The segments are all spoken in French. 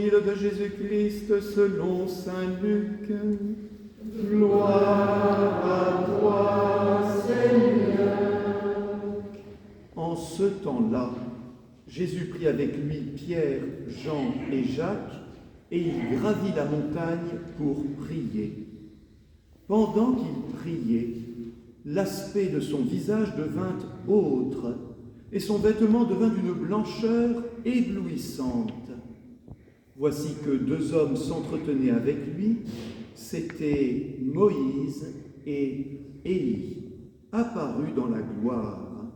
Évangile de Jésus-Christ selon saint Luc. Gloire à toi, Seigneur. En ce temps-là, Jésus prit avec lui Pierre, Jean et Jacques, et il gravit la montagne pour prier. Pendant qu'il priait, l'aspect de son visage devint autre, et son vêtement devint d'une blancheur éblouissante. Voici que deux hommes s'entretenaient avec lui, c'étaient Moïse et Élie, apparus dans la gloire.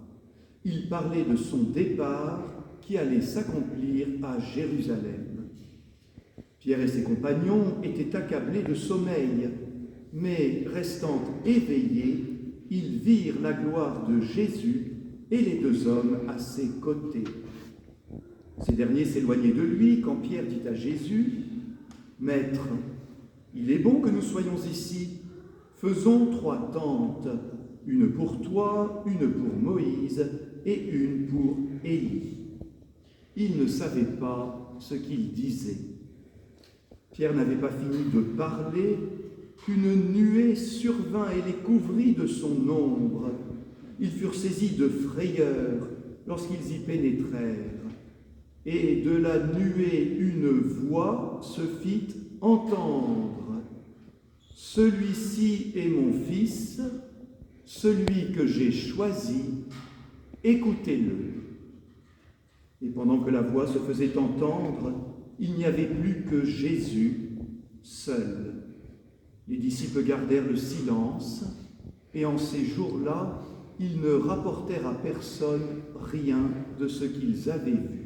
Ils parlaient de son départ qui allait s'accomplir à Jérusalem. Pierre et ses compagnons étaient accablés de sommeil, mais restant éveillés, ils virent la gloire de Jésus et les deux hommes à ses côtés. Ces derniers s'éloignaient de lui quand Pierre dit à Jésus : « Maître, il est bon que nous soyons ici. Faisons 3 tentes, une pour toi, une pour Moïse et une pour Élie. » Il ne savait pas ce qu'il disait. Pierre n'avait pas fini de parler qu'une nuée survint et les couvrit de son ombre. Ils furent saisis de frayeur lorsqu'ils y pénétrèrent. Et de la nuée une voix se fit entendre. « Celui-ci est mon fils, celui que j'ai choisi, écoutez-le. » Et pendant que la voix se faisait entendre, il n'y avait plus que Jésus seul. Les disciples gardèrent le silence, et en ces jours-là, ils ne rapportèrent à personne rien de ce qu'ils avaient vu.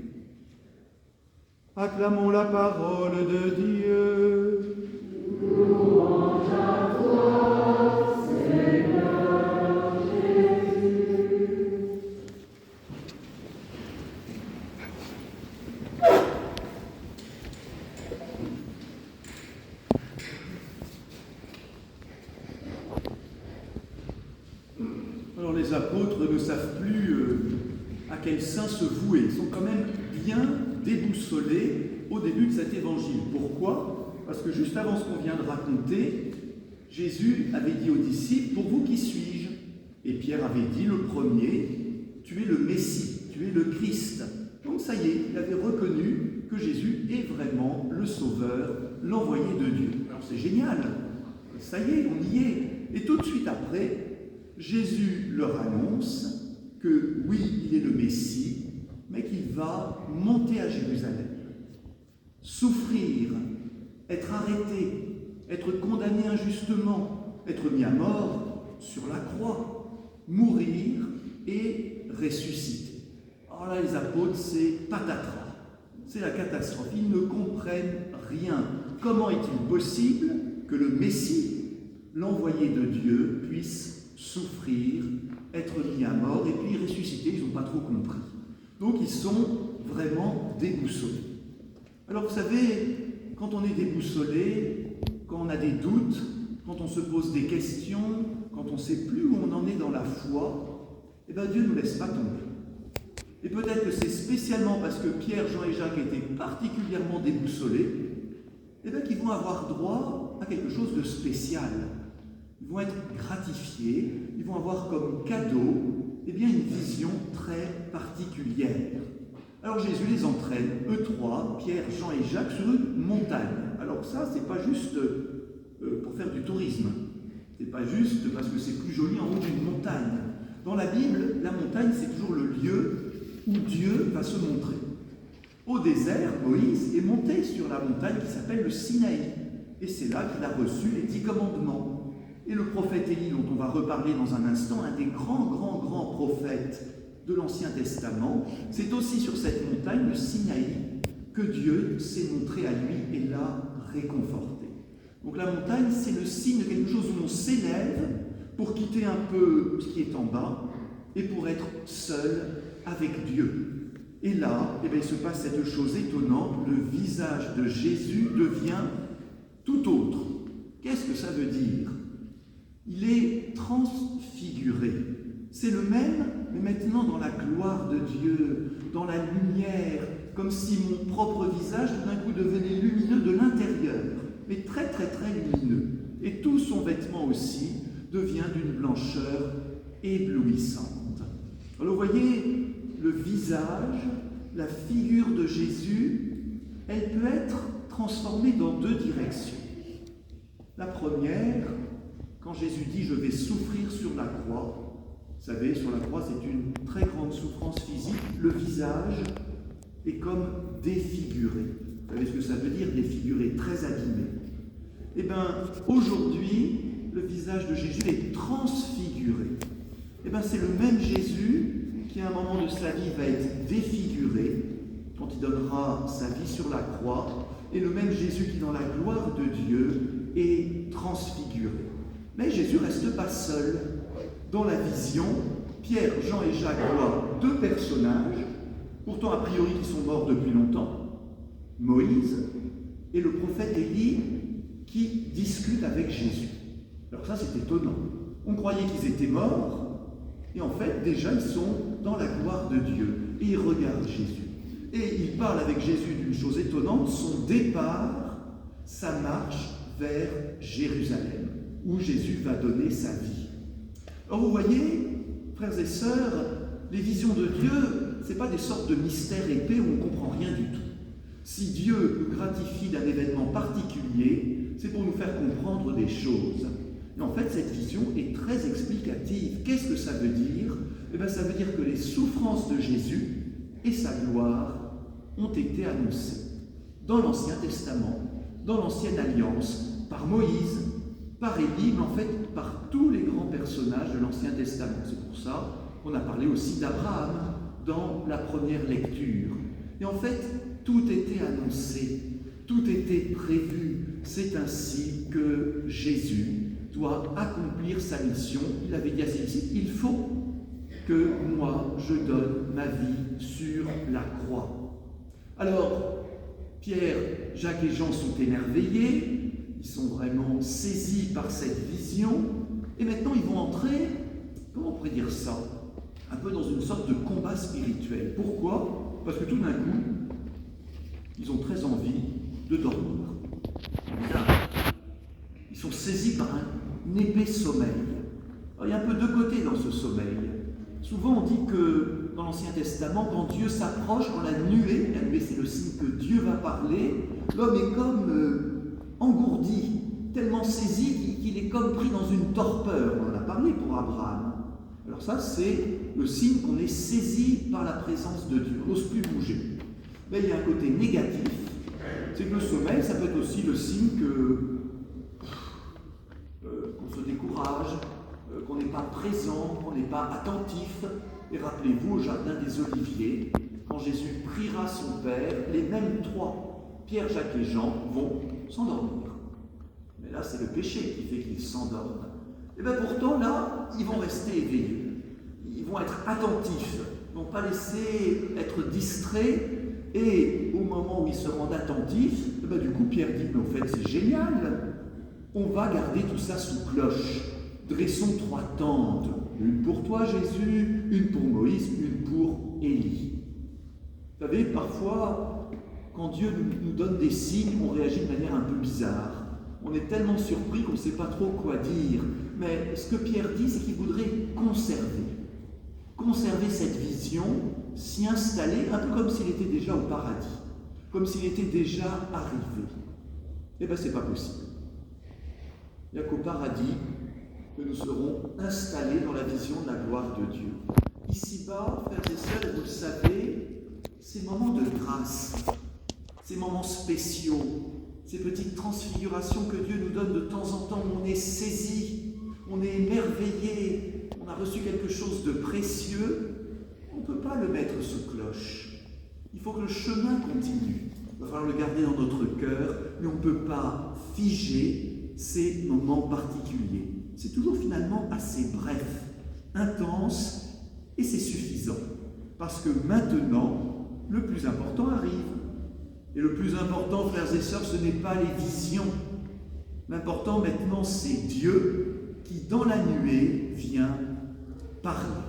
Acclamons la parole de Dieu. Louange à toi, Seigneur Jésus. Alors les apôtres ne savent plus à quel saint se vouer. Ils sont quand même bien déboussolés au début de cet évangile. Pourquoi ? Parce que juste avant ce qu'on vient de raconter, Jésus avait dit aux disciples : « Pour vous, qui suis-je » Et Pierre avait dit, le premier : « Tu es le Messie, tu es le Christ. » Donc ça y est, il avait reconnu que Jésus est vraiment le Sauveur, l'envoyé de Dieu. Alors c'est génial, ça y est, on y est. Et tout de suite après, Jésus leur annonce que oui, il est le Messie, mais qu'il va monter à Jérusalem, souffrir, être arrêté, être condamné injustement, être mis à mort sur la croix, mourir et ressusciter. Alors là, les apôtres, c'est patatras, c'est la catastrophe. Ils ne comprennent rien. Comment est-il possible que le Messie, l'envoyé de Dieu, puisse souffrir, être mis à mort et puis ressusciter? Ils n'ont pas trop compris. Donc ils sont vraiment déboussolés. Alors vous savez, quand on est déboussolé, quand on a des doutes, quand on se pose des questions, quand on ne sait plus où on en est dans la foi, eh bien Dieu ne nous laisse pas tomber. Et peut-être que c'est spécialement parce que Pierre, Jean et Jacques étaient particulièrement déboussolés, eh bien qu'ils vont avoir droit à quelque chose de spécial. Ils vont être gratifiés, ils vont avoir comme cadeau une vision très particulière. Alors Jésus les entraîne, eux trois, Pierre, Jean et Jacques, sur une montagne. Alors ça, c'est pas juste pour faire du tourisme. C'est pas juste parce que c'est plus joli en haut d'une montagne. Dans la Bible, la montagne, c'est toujours le lieu où Dieu va se montrer. Au désert, Moïse est monté sur la montagne qui s'appelle le Sinaï. Et c'est là qu'il a reçu les 10 commandements. Et le prophète Élie, dont on va reparler dans un instant, un des grands prophètes de l'Ancien Testament, c'est aussi sur cette montagne, le Sinaï, que Dieu s'est montré à lui et l'a réconforté. Donc la montagne, c'est le signe de quelque chose où on s'élève pour quitter un peu ce qui est en bas et pour être seul avec Dieu. Et là, il se passe cette chose étonnante, le visage de Jésus devient tout autre. Qu'est-ce que ça veut dire ? Il est transfiguré. C'est le même, mais maintenant dans la gloire de Dieu, dans la lumière comme si mon propre visage tout d'un coup devenait lumineux de l'intérieur, mais très très très lumineux. Et tout son vêtement aussi devient d'une blancheur éblouissante. Alors vous voyez, le visage, la figure de Jésus, elle peut être transformée dans deux directions. La première, quand Jésus dit « je vais souffrir sur la croix », vous savez, sur la croix, c'est une très grande souffrance physique, le visage est comme défiguré. Vous savez ce que ça veut dire, défiguré, très abîmé. Eh bien, aujourd'hui, le visage de Jésus est transfiguré. Eh bien, c'est le même Jésus qui, à un moment de sa vie, va être défiguré, quand il donnera sa vie sur la croix, et le même Jésus qui, dans la gloire de Dieu, est transfiguré. Mais Jésus ne reste pas seul. Dans la vision, Pierre, Jean et Jacques voient deux personnages, pourtant a priori qui sont morts depuis longtemps, Moïse et le prophète Élie, qui discutent avec Jésus. Alors ça, c'est étonnant. On croyait qu'ils étaient morts, et en fait, déjà, ils sont dans la gloire de Dieu, et ils regardent Jésus. Et ils parlent avec Jésus d'une chose étonnante, son départ, sa marche vers Jérusalem, où Jésus va donner sa vie. Alors vous voyez, frères et sœurs, les visions de Dieu, ce n'est pas des sortes de mystères épais où on ne comprend rien du tout. Si Dieu nous gratifie d'un événement particulier, c'est pour nous faire comprendre des choses. Et en fait, cette vision est très explicative. Qu'est-ce que ça veut dire ? Eh bien, ça veut dire que les souffrances de Jésus et sa gloire ont été annoncées dans l'Ancien Testament, dans l'Ancienne Alliance, par Moïse, par Élie, mais en fait par tous les grands personnages de l'Ancien Testament. C'est pour ça qu'on a parlé aussi d'Abraham dans la première lecture. Et en fait, tout était annoncé, tout était prévu. C'est ainsi que Jésus doit accomplir sa mission. Il avait dit à ses disciples, il faut que moi je donne ma vie sur la croix. Alors, Pierre, Jacques et Jean sont émerveillés, ils sont vraiment saisis par cette vision, et maintenant ils vont entrer, comment on pourrait dire ça, un peu dans une sorte de combat spirituel. Pourquoi ? Parce que tout d'un coup, ils ont très envie de dormir. Ils sont saisis par un épais sommeil. Alors, il y a un peu deux côtés dans ce sommeil. Souvent on dit que dans l'Ancien Testament, quand Dieu s'approche, quand la nuée c'est le signe que Dieu va parler, l'homme est comme engourdi, tellement saisi qu'il est comme pris dans une torpeur. On en a parlé pour Abraham. Alors ça, c'est le signe qu'on est saisi par la présence de Dieu, on n'ose plus bouger. Mais il y a un côté négatif, c'est que le sommeil, ça peut être aussi le signe qu'on se décourage, qu'on n'est pas présent, qu'on n'est pas attentif. Et rappelez-vous, au jardin des Oliviers, quand Jésus priera son Père, les mêmes trois, Pierre, Jacques et Jean, vont s'endormir. Mais là, c'est le péché qui fait qu'ils s'endorment. Et bien pourtant, là, ils vont rester éveillés. Ils vont être attentifs, ils ne vont pas laisser être distraits. Et au moment où ils se rendent attentifs, et bien du coup, Pierre dit, mais au fait, c'est génial. On va garder tout ça sous cloche. Dressons 3 tentes. Une pour toi, Jésus, une pour Moïse, une pour Élie. Vous savez, parfois, quand Dieu nous donne des signes, on réagit de manière un peu bizarre. On est tellement surpris qu'on ne sait pas trop quoi dire. Mais ce que Pierre dit, c'est qu'il voudrait conserver cette vision, s'y installer, un peu comme s'il était déjà au paradis, comme s'il était déjà arrivé. Eh bien, ce n'est pas possible. Il n'y a qu'au paradis que nous serons installés dans la vision de la gloire de Dieu. Ici-bas, frères et sœurs, vous le savez, ces moments de grâce, ces moments spéciaux, ces petites transfigurations que Dieu nous donne de temps en temps, où on est saisi, on est émerveillé, on a reçu quelque chose de précieux, on ne peut pas le mettre sous cloche. Il faut que le chemin continue. Il va falloir le garder dans notre cœur, mais on ne peut pas figer ces moments particuliers. C'est toujours finalement assez bref, intense, et c'est suffisant. Parce que maintenant, le plus important arrive. Et le plus important, frères et sœurs, ce n'est pas les visions. L'important maintenant, c'est Dieu qui, dans la nuée, vient parler.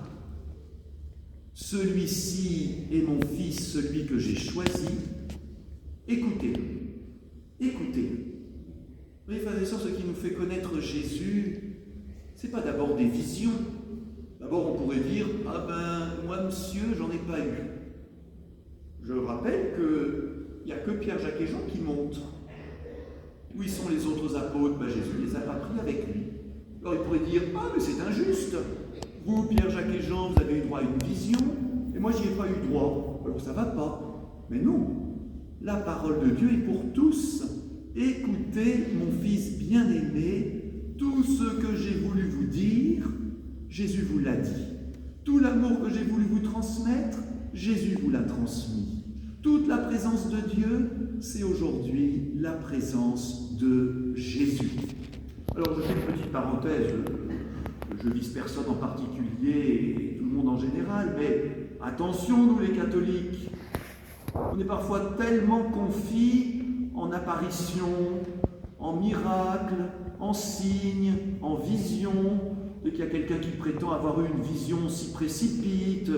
Celui-ci est mon fils, celui que j'ai choisi. Écoutez-le. Écoutez-le. Vous voyez, frères et sœurs, ce qui nous fait connaître Jésus, ce n'est pas d'abord des visions. D'abord, on pourrait dire, ah ben, moi, monsieur, j'en ai pas eu. Je rappelle qu'il n'y a que Pierre, Jacques et Jean qui montent. Où sont les autres apôtres? Ben, Jésus ne les a pas pris avec lui. Alors, il pourrait dire, ah, mais c'est injuste. Vous, Pierre, Jacques et Jean, vous avez eu droit à une vision, et moi, j'y ai pas eu droit. Alors, ça ne va pas. Mais non, la parole de Dieu est pour tous. Écoutez, mon fils bien-aimé, tout ce que j'ai voulu vous dire, Jésus vous l'a dit. Tout l'amour que j'ai voulu vous transmettre, Jésus vous l'a transmis. Toute la présence de Dieu, c'est aujourd'hui la présence de Jésus. Alors, je fais une petite parenthèse. Je vise personne en particulier et tout le monde en général, mais attention, nous les catholiques, on est parfois tellement confis en apparitions, en miracles, en signes, en visions. Dès qu'il y a quelqu'un qui prétend avoir eu une vision, on s'y précipite.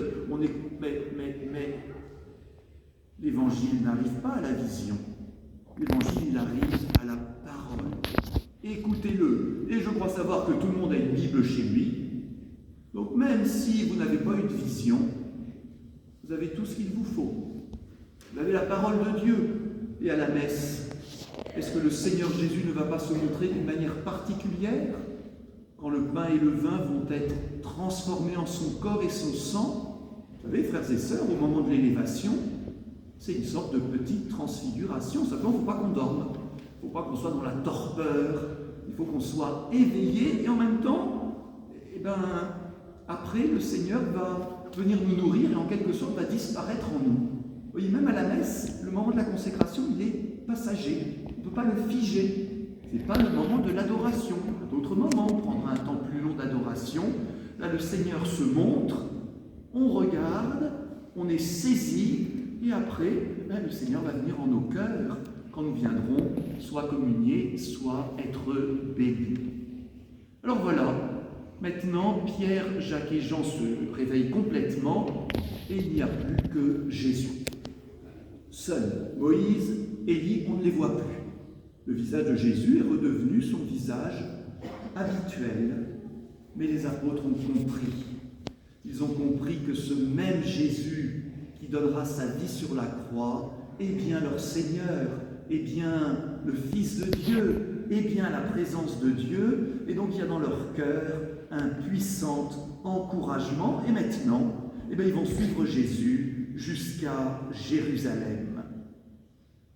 Mais l'évangile n'arrive pas à la vision. L'évangile, il arrive à la parole. Écoutez-le. Et je crois savoir que tout le monde a une Bible chez lui. Donc même si vous n'avez pas eu de vision, vous avez tout ce qu'il vous faut. Vous avez la parole de Dieu. Et à la messe, est-ce que le Seigneur Jésus ne va pas se montrer d'une manière particulière quand le pain et le vin vont être transformés en son corps et son sang? Vous savez, frères et sœurs, au moment de l'élévation, c'est une sorte de petite transfiguration. Simplement, il ne faut pas qu'on dorme. Il ne faut pas qu'on soit dans la torpeur. Il faut qu'on soit éveillé et en même temps, après, le Seigneur va venir nous nourrir et en quelque sorte va disparaître en nous. Vous voyez, même à la messe, le moment de la consécration, il est passager. On ne peut pas le figer. Ce n'est pas le moment de l'adoration. À d'autres moments, on prendra un temps plus long d'adoration. Là, le Seigneur se montre, on regarde, on est saisi, et après, le Seigneur va venir en nos cœurs quand nous viendrons soit communier, soit être bénis. Alors voilà, maintenant, Pierre, Jacques et Jean se réveillent complètement, et il n'y a plus que Jésus. Seuls Moïse, Élie, on ne les voit plus. Le visage de Jésus est redevenu son visage habituel. Mais les apôtres ont compris. Ils ont compris que ce même Jésus qui donnera sa vie sur la croix est bien leur Seigneur, est bien le Fils de Dieu, est bien la présence de Dieu. Et donc il y a dans leur cœur un puissant encouragement. Et maintenant, ils vont suivre Jésus jusqu'à Jérusalem.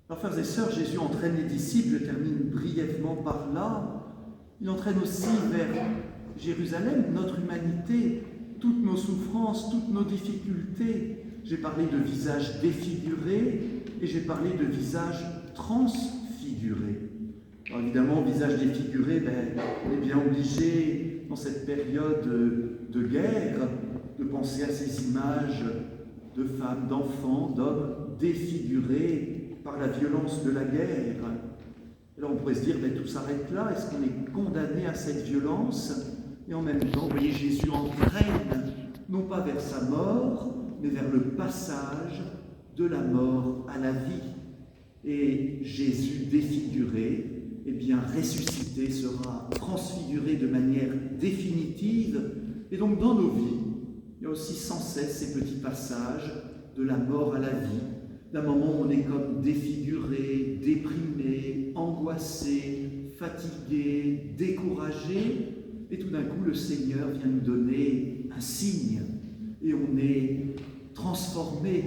Alors, frères et sœurs, Jésus entraîne les disciples, je termine brièvement par là. Il entraîne aussi vers Jérusalem notre humanité, toutes nos souffrances, toutes nos difficultés. J'ai parlé de visage défiguré et j'ai parlé de visage transfiguré. Alors évidemment, visage défiguré, on est bien obligé, dans cette période de guerre, de penser à ces images de femmes, d'enfants, d'hommes défigurés par la violence de la guerre. Alors on pourrait se dire, tout s'arrête là, est-ce qu'on est condamné à cette violence? Et en même temps, vous voyez, Jésus entraîne, non pas vers sa mort, mais vers le passage de la mort à la vie. Et Jésus défiguré, ressuscité, sera transfiguré de manière définitive. Et donc dans nos vies, il y a aussi sans cesse ces petits passages de la mort à la vie, d'un moment où on est comme défiguré, déprimé, angoissé, fatigué, découragé, et tout d'un coup le Seigneur vient nous donner un signe, et on est transformé,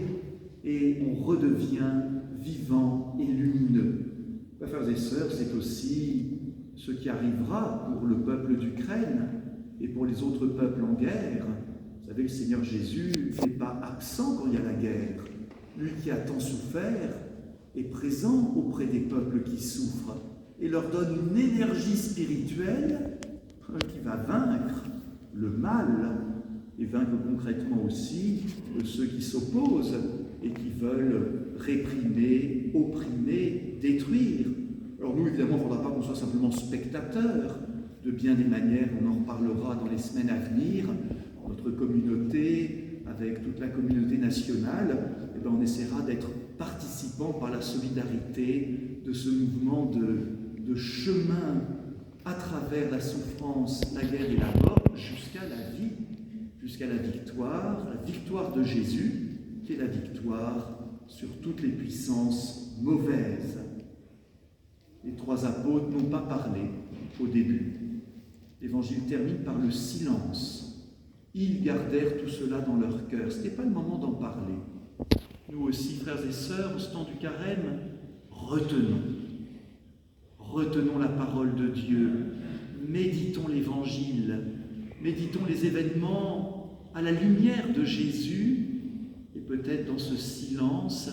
et on redevient vivant et lumineux. Frères et sœurs, c'est aussi ce qui arrivera pour le peuple d'Ukraine et pour les autres peuples en guerre. Vous savez, le Seigneur Jésus n'est pas absent quand il y a la guerre. Lui qui a tant souffert est présent auprès des peuples qui souffrent et leur donne une énergie spirituelle qui va vaincre le mal et vaincre concrètement aussi ceux qui s'opposent et qui veulent réprimer, opprimer, détruire. Alors nous, évidemment, il ne faudra pas qu'on soit simplement spectateurs de bien des manières, on en reparlera dans les semaines à venir. Notre communauté avec toute la communauté nationale, eh bien, on essaiera d'être participants par la solidarité de ce mouvement de chemin à travers la souffrance, la guerre et la mort, jusqu'à la vie, jusqu'à la victoire de Jésus, qui est la victoire sur toutes les puissances mauvaises. Les trois apôtres n'ont pas parlé au début. L'Évangile termine par le silence. Ils gardèrent tout cela dans leur cœur. Ce n'était pas le moment d'en parler. Nous aussi, frères et sœurs, au ce temps du carême, retenons la parole de Dieu, méditons l'Évangile, méditons les événements à la lumière de Jésus, et peut-être dans ce silence,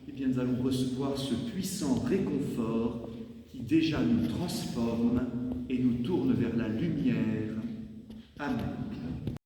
eh bien, nous allons recevoir ce puissant réconfort qui déjà nous transforme et nous tourne vers la lumière. Amen.